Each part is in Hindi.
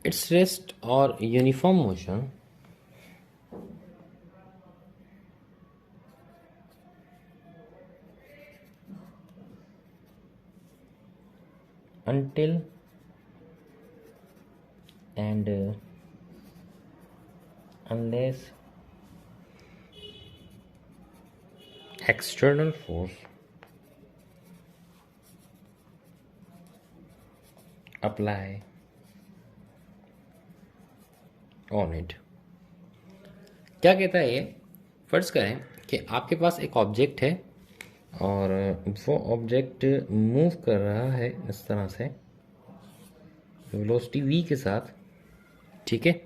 its rest or uniform motion until and unless external force apply on it। क्या कहता है ये? फर्ज करें कि आपके पास एक ऑब्जेक्ट है और वो ऑब्जेक्ट मूव कर रहा है इस तरह से वेलोसिटी v के साथ, ठीक है।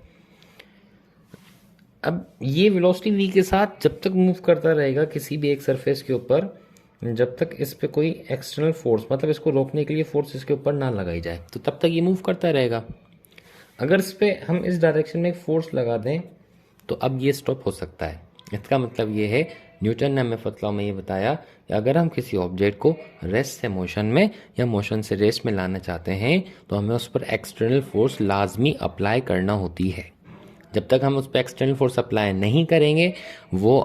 अब ये वेलोसिटी v के साथ जब तक मूव करता रहेगा किसी भी एक सरफेस के ऊपर, जब तक इस पे कोई एक्सटर्नल फोर्स, मतलब इसको रोकने के लिए फोर्स इसके ऊपर ना लगाई जाए, तो तब तक ये मूव करता रहेगा। अगर इस पे हम इस डायरेक्शन में एक फोर्स लगा दें तो अब ये स्टॉप हो सकता है। इसका मतलब ये है, न्यूटन ने हमें फर्स्ट लॉ में ये बताया कि अगर हम किसी ऑब्जेक्ट को रेस्ट से मोशन में या मोशन से रेस्ट में लाना चाहते हैं तो हमें उस पर एक्सटर्नल फोर्स लाजमी अप्लाई करना होती है। जब तक हम उस पर एक्सटर्नल फोर्स अप्लाई नहीं करेंगे वो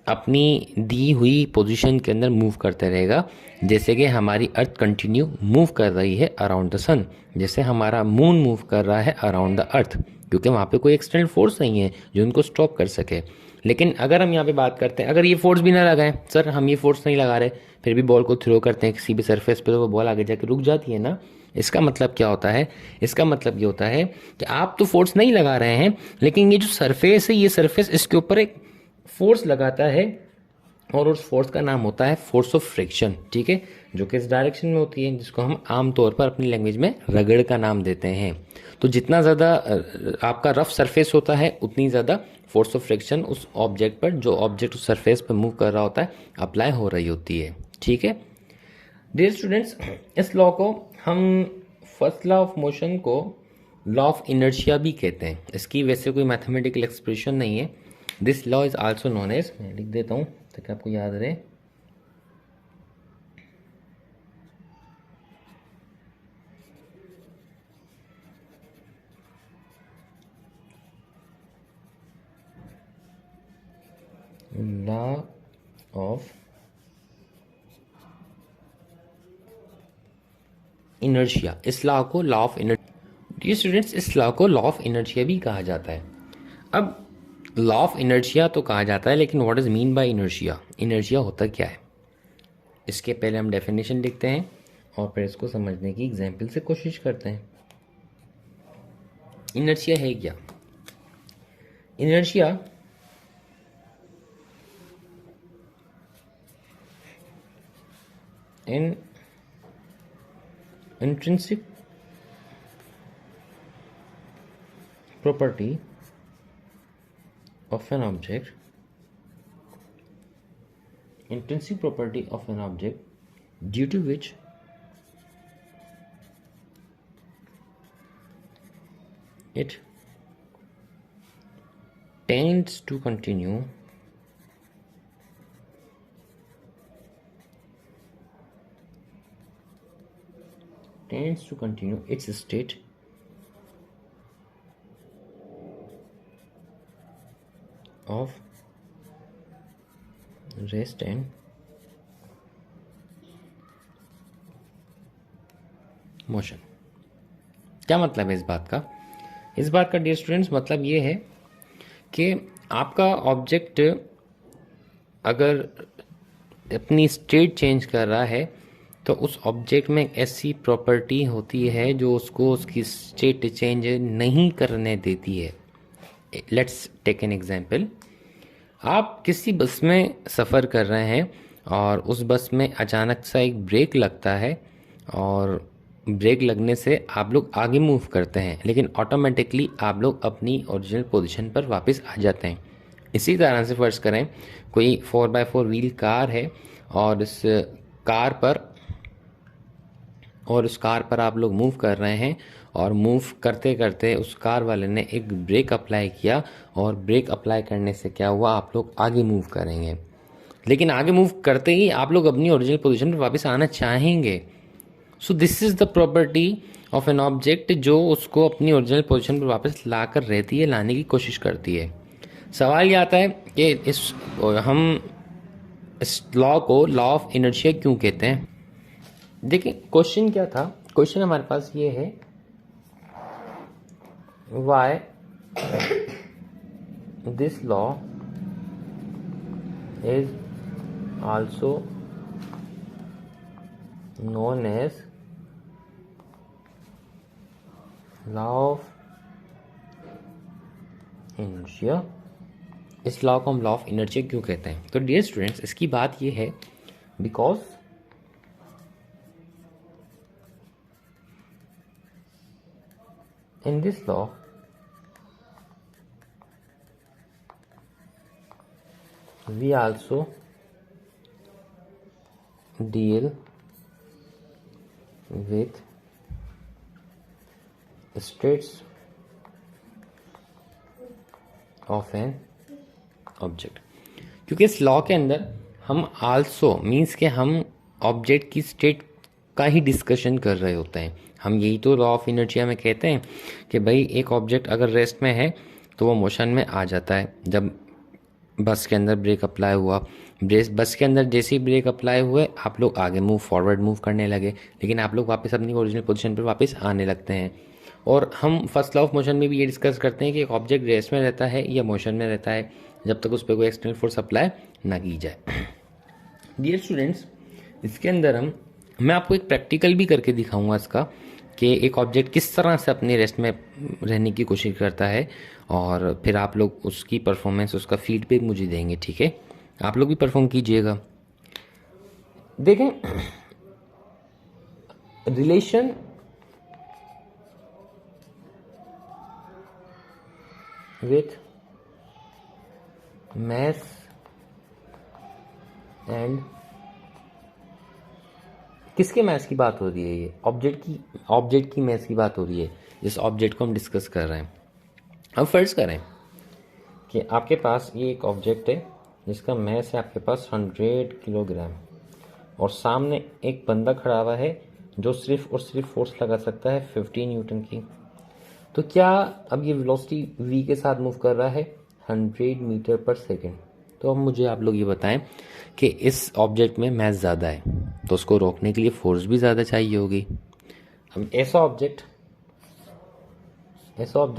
अपनी दी हुई पोजीशन के अंदर मूव करते रहेगा। जैसे कि हमारी अर्थ कंटिन्यू मूव कर रही है अराउंड द सन, जैसे हमारा मून मूव कर रहा है अराउंड द अर्थ, क्योंकि वहाँ पे कोई एक्सटर्नल फोर्स नहीं है जो उनको स्टॉप कर सके। लेकिन अगर हम यहाँ पे बात करते हैं, अगर ये फोर्स भी ना लगाएं, सर हम ये फोर्स नहीं लगा रहे, फिर भी बॉल को थ्रो करते हैं किसी भी सरफेस पे, तो वो बॉल आगे जाके रुक जाती है ना। इसका मतलब क्या होता है? इसका मतलब ये होता है कि आप तो फोर्स नहीं लगा रहे हैं, लेकिन ये जो सरफेस है, ये सरफेस इसके ऊपर एक फोर्स लगाता है और उस फोर्स का नाम होता है फोर्स ऑफ फ्रिक्शन, ठीक है, जो कि इस डायरेक्शन में होती है, जिसको हम आमतौर पर अपनी लैंग्वेज में रगड़ का नाम देते हैं। तो जितना ज़्यादा आपका रफ सरफेस होता है उतनी ज़्यादा फोर्स ऑफ फ्रिक्शन उस ऑब्जेक्ट पर, जो ऑब्जेक्ट उस सरफेस पर मूव कर रहा होता है, अप्लाई हो रही होती है, ठीक है। डियर स्टूडेंट्स, इस लॉ को हम फर्स्ट लॉ ऑफ मोशन को लॉ ऑफ इनर्शिया भी कहते हैं। इसकी वैसे कोई मैथमेटिकल एक्सप्रेशन नहीं है। This law is also known as, मैं लिख देता हूँ ताकि आपको याद रहे, लॉ ऑफ इनर्शिया। इस लॉ को law of inertia, dear students, इस लॉ को लॉ ऑफ इनर्शिया भी कहा जाता है। अब लॉ ऑफ इनर्शिया तो कहा जाता है, लेकिन what is mean by inertia? Inertia होता क्या है? इसके पहले हम डेफिनेशन लिखते हैं और फिर इसको समझने की एग्जाम्पल से कोशिश करते हैं। इनर्शिया है क्या? Inertia in intrinsic property of an object, intrinsic property of an object due to which it tends to continue its state of rest and motion. क्या मतलब है इस बात का? इस बात का डियर स्टूडेंट्स मतलब ये है कि आपका ऑब्जेक्ट अगर अपनी स्टेट चेंज कर रहा है तो उस ऑब्जेक्ट में एक ऐसी प्रॉपर्टी होती है जो उसको उसकी स्टेट चेंज नहीं करने देती है। Let's take an example. आप किसी बस में सफ़र कर रहे हैं और उस बस में अचानक सा एक ब्रेक लगता है और ब्रेक लगने से आप लोग आगे मूव करते हैं, लेकिन ऑटोमेटिकली आप लोग अपनी ओरिजिनल पोजीशन पर वापस आ जाते हैं। इसी तरह से फर्ज करें कोई 4x4 व्हील कार है और उस कार पर आप लोग मूव कर रहे हैं और मूव करते करते उस कार वाले ने एक ब्रेक अप्लाई किया और ब्रेक अप्लाई करने से क्या हुआ, आप लोग आगे मूव करेंगे, लेकिन आगे मूव करते ही आप लोग अपनी ओरिजिनल पोजीशन पर वापस आना चाहेंगे। So this is the property of an object जो उसको अपनी ओरिजिनल पोजीशन पर वापस ला कर रहती है, लाने की कोशिश करती है। सवाल ये आता है कि हम इस लॉ को लॉ ऑफ इनर्शिया क्यों कहते हैं। देखिए क्वेश्चन क्या था, क्वेश्चन हमारे पास ये है, why this law is also known as law of inertia. इस लॉ को हम लॉ ऑफ इनर्शिया क्यों कहते हैं। तो डियर स्टूडेंट्स, इसकी बात ये है because in this law we also deal with states of an object। क्योंकि इस लॉ के अंदर हम आल्सो मीन्स के हम ऑब्जेक्ट की स्टेट का ही डिस्कशन कर रहे होते हैं। हम यही तो लॉ ऑफ इनर्शिया में कहते हैं कि भाई एक ऑब्जेक्ट अगर रेस्ट में है तो वो मोशन में आ जाता है। जब बस के अंदर ब्रेक अप्लाई हुआ, बस के अंदर जैसे ही ब्रेक अप्लाई हुए आप लोग आगे फॉरवर्ड मूव करने लगे, लेकिन आप लोग वापस अपनी ओरिजिनल पोजीशन पर वापस आने लगते हैं। और हम फर्स्ट लॉ ऑफ मोशन में भी ये डिस्कस करते हैं कि एक ऑब्जेक्ट रेस्ट में रहता है या मोशन में रहता है जब तक उस पर कोई एक्सटर्नल फोर्स अप्लाई ना की जाए। डियर स्टूडेंट्स, इसके अंदर मैं आपको एक प्रैक्टिकल भी करके दिखाऊंगा इसका कि एक ऑब्जेक्ट किस तरह से अपने रेस्ट में रहने की कोशिश करता है, और फिर आप लोग उसकी परफॉर्मेंस, उसका फीडबैक मुझे देंगे। ठीक है, आप लोग भी परफॉर्म कीजिएगा। देखें, रिलेशन विथ mass एंड किसके मैथ की बात हो रही है, ये ऑब्जेक्ट की मैथ की बात हो रही है जिस ऑब्जेक्ट को हम डिस्कस कर रहे हैं। अब फर्ज करें कि आपके पास ये एक ऑब्जेक्ट है जिसका मैस है आपके पास 100 किलोग्राम, और सामने एक बंदा खड़ा हुआ है जो सिर्फ और सिर्फ फोर्स लगा सकता है 15 न्यूटन की। तो क्या अब ये वेलोसिटी v के साथ मूव कर रहा है 100 मीटर पर सेकेंड। तो अब मुझे आप लोग ये बताएं कि इस ऑब्जेक्ट में मैस ज़्यादा है तो उसको रोकने के लिए फोर्स भी ज़्यादा चाहिए होगी। अब ऐसा ऑब्जेक्ट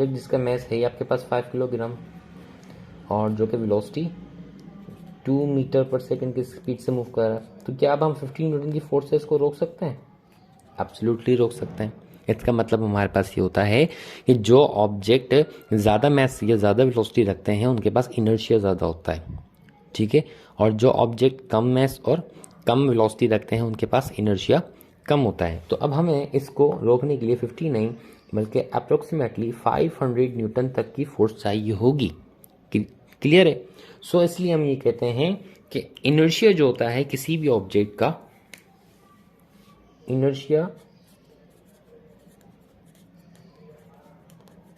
जिसका मैस है आपके पास 5 किलोग्राम और जो कि वेलोसिटी 2 मीटर पर सेकेंड की स्पीड से मूव कर रहा है, तो क्या अब हम 15 न्यूटन की फोर्स से इसको रोक सकते हैं? एब्सोल्युटली रोक सकते हैं। इसका मतलब हमारे पास ये होता है कि जो ऑब्जेक्ट ज़्यादा मैस या ज़्यादा वेलोसिटी रखते हैं उनके पास इनर्शिया ज़्यादा होता है। ठीक है, और जो ऑब्जेक्ट कम मैस और कम वेलोसिटी रखते हैं उनके पास इनर्शिया कम होता है। तो अब हमें इसको रोकने के लिए 50 नहीं बल्कि अप्रोक्सीमेटली 500 न्यूटन तक की फोर्स चाहिए होगी। क्लियर है? सो इसलिए हम ये कहते हैं कि इनर्शिया जो होता है किसी भी ऑब्जेक्ट का, inertia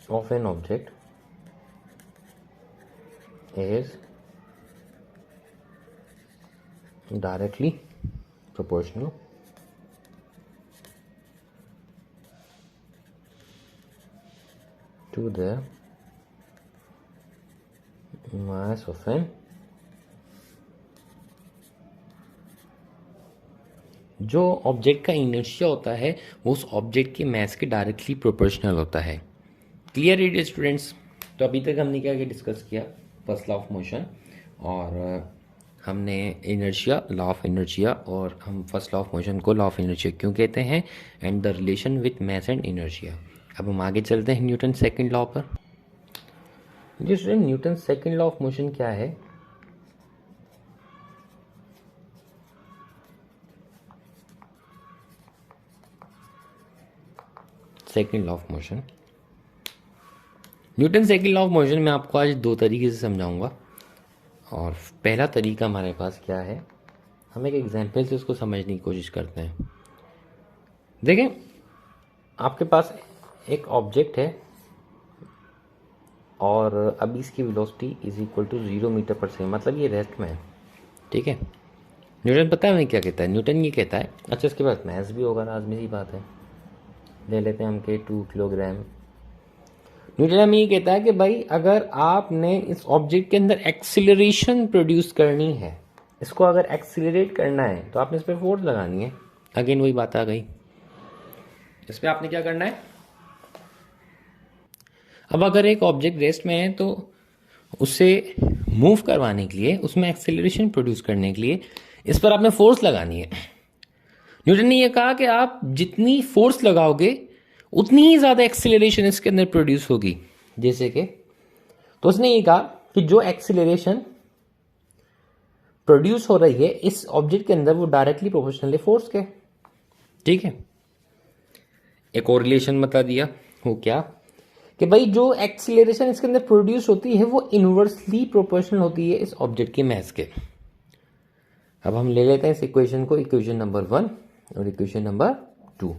of an object is directly proportional to the mass of an जो ऑब्जेक्ट का इनर्शिया होता है वो उस ऑब्जेक्ट के मास के डायरेक्टली प्रोपोर्शनल होता है। क्लियर है स्टूडेंट्स? तो अभी तक हमने क्या क्या डिस्कस किया, फर्स्ट लॉ ऑफ मोशन, और हमने इनर्शिया, लॉ ऑफ इनर्शिया, और हम फर्स्ट लॉ ऑफ मोशन को लॉ ऑफ इनर्शिया क्यों कहते हैं, and the relation with mass and inertia. अब हम आगे चलते हैं न्यूटन सेकंड लॉ पर। जी student, Newton second law of motion क्या है? Second law of motion, Newton second law of motion में आपको आज दो तरीके से समझाऊंगा। और पहला तरीका हमारे पास क्या है, हम एक एग्जाम्पल से उसको समझने की कोशिश करते हैं। देखें, आपके पास एक ऑब्जेक्ट है और अभी इसकी velocity is equal to 0 metre पर सेकेंड, मतलब ये रेस्ट में है। ठीक है, न्यूटन पता है हमें क्या कहता है? न्यूटन ये कहता है, अच्छा इसके पास मैस भी होगा, लाजमी सी बात है, ले लेते हैं हम के 2 किलोग्राम। न्यूटन हमें ये कहता है कि भाई अगर आपने इस ऑब्जेक्ट के अंदर एक्सिलरेशन प्रोड्यूस करनी है, इसको अगर एक्सिलरेट करना है तो आपने इस पर फोर्स लगानी है। अगेन वही बात आ गई, इस पर आपने क्या करना है। अब अगर एक ऑब्जेक्ट रेस्ट में है तो उसे मूव करवाने के लिए, उसमें एक्सेलरेशन प्रोड्यूस करने के लिए इस पर आपने फोर्स लगानी है। न्यूटन ने यह कहा कि आप जितनी फोर्स लगाओगे उतनी ही ज़्यादा एक्सेलरेशन इसके अंदर प्रोड्यूस होगी। जैसे कि तो उसने ये कहा कि जो एक्सेलरेशन प्रोड्यूस हो रही है इस ऑब्जेक्ट के अंदर वो डायरेक्टली प्रोपोर्शनल है फोर्स के। ठीक है, एक और रिलेशन बता दिया, वो क्या कि भाई जो एक्सीलरेशन इसके अंदर प्रोड्यूस होती है वो इनवर्सली प्रोपोर्शनल होती है इस ऑब्जेक्ट के मास के। अब हम ले लेते हैं इस इक्वेशन को, इक्वेशन नंबर 1 और इक्वेशन नंबर 2।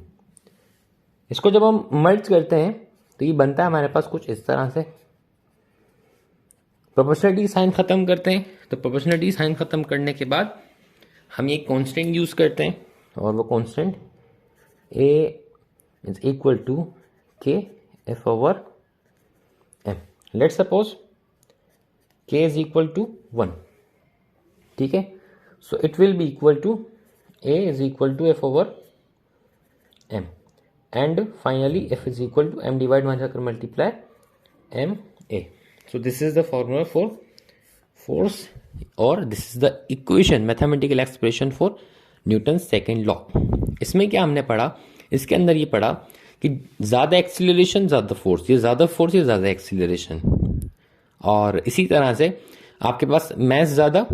इसको जब हम मर्ज करते हैं तो ये बनता है हमारे पास कुछ इस तरह से। प्रोपोर्शनलिटी साइन खत्म करते हैं, तो प्रोपोर्शनलिटी साइन खत्म करने के बाद हम ये कांस्टेंट यूज करते हैं, और वो constant a is equal to k f over m। Let's suppose k is equal to 1। ठीक है, so it will be equal to a is equal to f over m, and finally f is equal to m divide one जाकर multiply m a। So this is the formula for force, और this is the equation, mathematical expression for Newton second law. इसमें क्या हमने पढ़ा, इसके अंदर ये पढ़ा कि ज़्यादा एक्सीलरेशन ज़्यादा फोर्स, ये ज़्यादा फोर्स ये ज़्यादा एक्सीलरेशन, और इसी तरह से आपके पास मैस ज़्यादा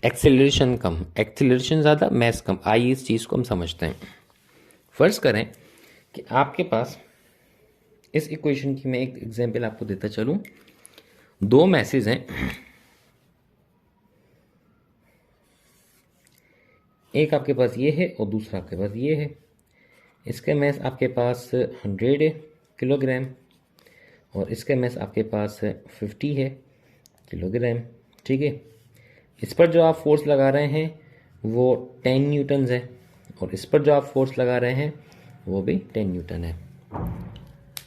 एक्सीलरेशन कम, एक्सीलरेशन ज़्यादा मैस कम। आइए इस चीज़ को हम समझते हैं। फर्ज करें कि आपके पास इस इक्वेशन की मैं एक एग्जांपल आपको देता चलूँ। दो मैसेज हैं, एक आपके पास ये है और दूसरा आपके पास ये है। इसका मैस आपके पास 100 किलोग्राम और इसका मैस आपके पास 50 है किलोग्राम। ठीक है, इस पर जो आप फोर्स लगा रहे हैं वो 10 न्यूटन है, और इस पर जो आप फोर्स लगा रहे हैं वो भी 10 न्यूटन है।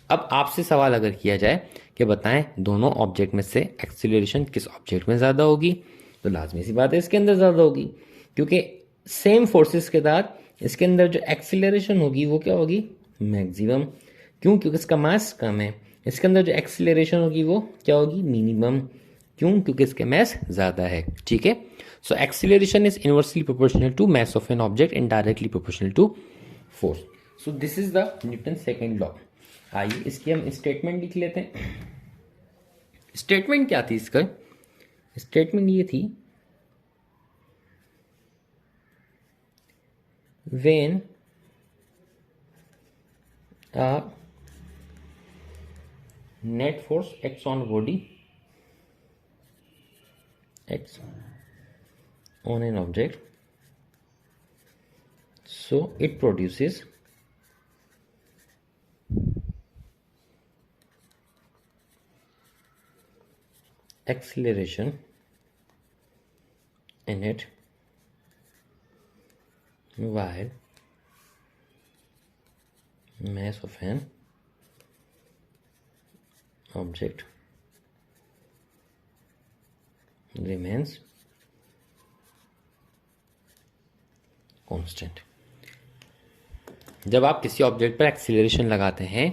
अब आपसे सवाल अगर किया जाए कि बताएं दोनों ऑब्जेक्ट में से एक्सीलरेशन किस ऑब्जेक्ट में ज़्यादा होगी, तो लाजमी सी बात है इसके अंदर ज़्यादा होगी, क्योंकि सेम फोर्सेस के साथ इसके अंदर जो एक्सीलरेशन होगी वो क्या होगी, मैक्सिमम। क्यों, क्योंकि इसका मास कम है। इसके अंदर जो एक्सीलरेशन होगी वो क्या होगी, मिनिमम। क्यों, क्योंकि इसके मास ज़्यादा है। ठीक है, so acceleration is inversely proportional to mass of an object and directly proportional to force. So this is the Newton second law. आइए इसकी हम स्टेटमेंट लिख लेते हैं। स्टेटमेंट क्या थी इसका, स्टेटमेंट ये थी, when a net force acts on body, acts on an object, so it produces acceleration in it while mass of an object remains constant। जब आप किसी ऑब्जेक्ट पर एक्सीलरेशन लगाते हैं,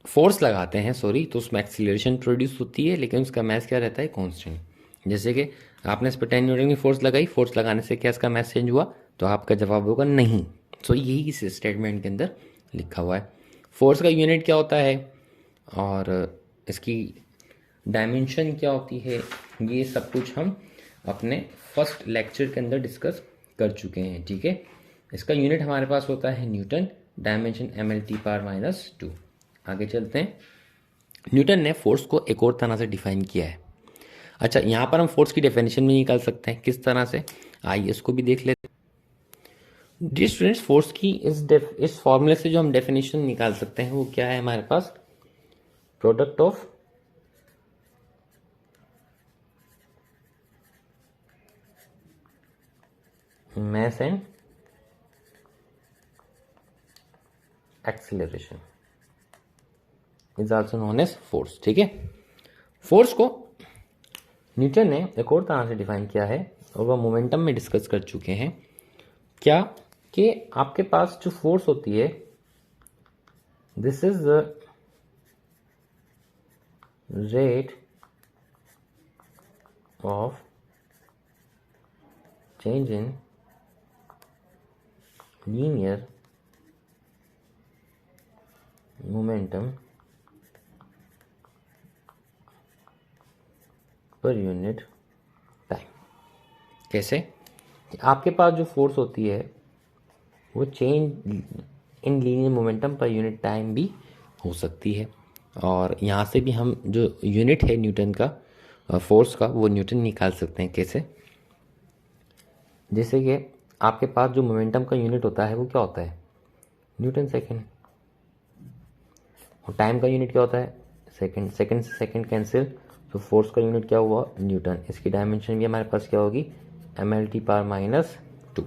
फोर्स लगाते हैं सॉरी, तो उसमें एक्सीलरेशन प्रोड्यूस होती है, लेकिन उसका मास क्या रहता है, कांस्टेंट। जैसे कि आपने इस पर 10 न्यूटन की फोर्स लगाई, फोर्स लगाने से क्या इसका मास चेंज हुआ, तो आपका जवाब होगा नहीं। सो यही इस स्टेटमेंट के अंदर लिखा हुआ है। फोर्स का यूनिट क्या होता है और इसकी डायमेंशन क्या होती है, ये सब कुछ हम अपने फर्स्ट लेक्चर के अंदर डिस्कस कर चुके हैं। ठीक है, इसका यूनिट हमारे पास होता है न्यूटन, डायमेंशन mL/-2। आगे चलते हैं। न्यूटन ने फोर्स को एक और तरह से डिफाइन किया है। अच्छा, यहाँ पर हम फोर्स की डेफिनेशन भी निकाल सकते हैं, किस तरह से, आइए इसको भी देख लेते हैं। डियर स्टूडेंट्स, फोर्स की इस फॉर्मूले से जो हम डेफिनेशन निकाल सकते हैं वो क्या है हमारे पास, product of mass and acceleration is also known as force. ठीक है, फोर्स को न्यूटन ने एक और तरह से डिफाइन किया है और वह मोमेंटम में डिस्कस कर चुके हैं। क्या कि आपके पास जो फोर्स होती है, this is the rate of change in linear momentum per unit time. कैसे? आपके पास जो फोर्स होती है वो change in linear momentum per unit time भी हो सकती है, और यहाँ से भी हम जो यूनिट है न्यूटन का फोर्स का, वो न्यूटन निकाल सकते हैं। कैसे? जैसे कि आपके पास जो मोमेंटम का यूनिट होता है वो क्या होता है? Newton second. और टाइम का यूनिट क्या होता है? सेकेंड। सेकेंड से सेकेंड कैंसिल, तो फोर्स का यूनिट क्या हुआ? न्यूटन। इसकी डायमेंशन भी हमारे पास क्या होगी? mL/-2।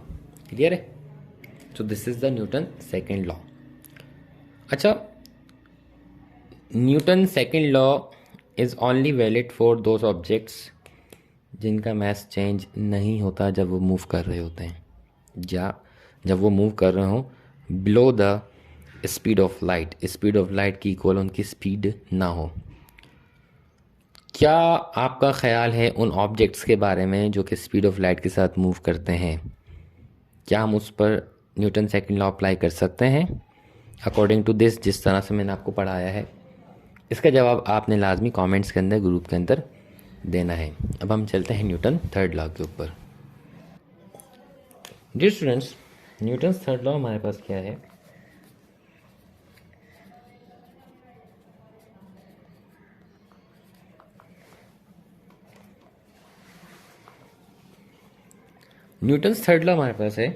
क्लियर है? So this is the Newton second law. अच्छा, Newton second law is only valid for those objects जिनका मास चेंज नहीं होता जब वो मूव कर रहे होते हैं, या जब वो मूव कर रहे हो below the speed of light, speed of light की इक्वल उनकी स्पीड ना हो। क्या आपका ख्याल है उन ऑब्जेक्ट्स के बारे में जो कि स्पीड ऑफ लाइट के साथ मूव करते हैं? क्या हम उस पर न्यूटन सेकेंड लॉ अप्लाई कर सकते हैं अकॉर्डिंग टू दिस, जिस तरह से मैंने आपको पढ़ाया है? इसका जवाब आपने लाजमी कमेंट्स के अंदर, ग्रुप के अंदर देना है। अब हम चलते हैं न्यूटन थर्ड लॉ के ऊपर। Dear students, Newton third law हमारे पास क्या है? न्यूटन थर्ड लॉ हमारे पास है,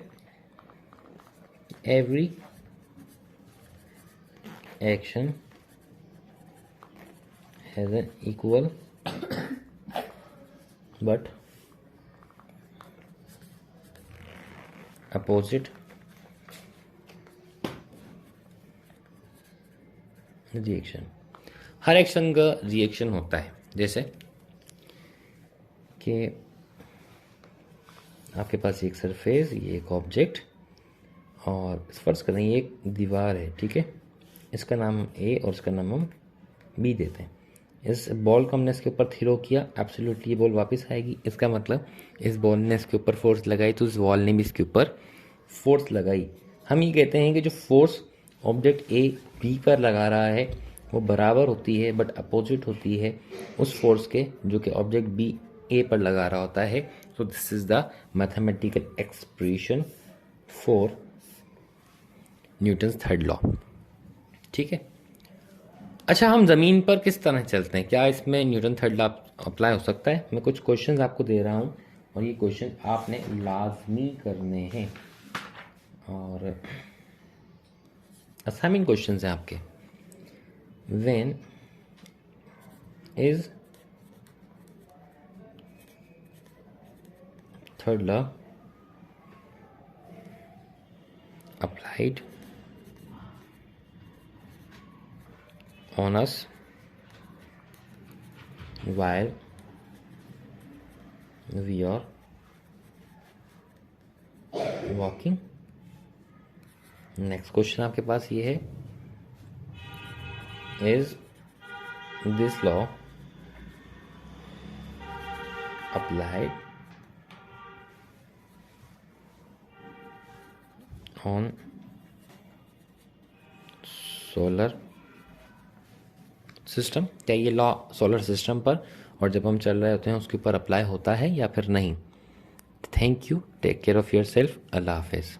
every action has an equal but opposite reaction. Her action का रिएक्शन होता है। जैसे कि आपके पास एक सरफेस, ये एक ऑब्जेक्ट, और फर्ज करें ये एक दीवार है। ठीक है, इसका नाम हम ए और इसका नाम हम बी देते हैं। इस बॉल को हमने इसके ऊपर थ्रो किया, एब्सोल्युटली ये बॉल वापस आएगी। इसका मतलब इस बॉल ने इसके ऊपर फोर्स लगाई तो इस बॉल ने भी इसके ऊपर फोर्स लगाई। हम ये कहते हैं कि जो फोर्स ऑब्जेक्ट ए बी पर लगा रहा है वो बराबर होती है बट अपोजिट होती है उस फोर्स के जो कि ऑब्जेक्ट बी ए पर लगा रहा होता है। So this is the mathematical expression for Newton's third law. ठीक है। अच्छा, हम ज़मीन पर किस तरह चलते हैं? क्या इसमें न्यूटन थर्ड लॉ अप्लाई हो सकता है? मैं कुछ क्वेश्चंस आपको दे रहा हूँ और ये क्वेश्चन आपने लाजमी करने हैं, और असाइनमेंट क्वेश्चंस हैं आपके। When is third law applied on us while we are walking? Next question आपके पास ये है, is this law applied on solar system? क्या ये लॉ सोलर सिस्टम पर और जब हम चल रहे होते हैं उसके ऊपर अप्लाई होता है या फिर नहीं? Thank you, take care of your self, अल्लाह हाफिज़।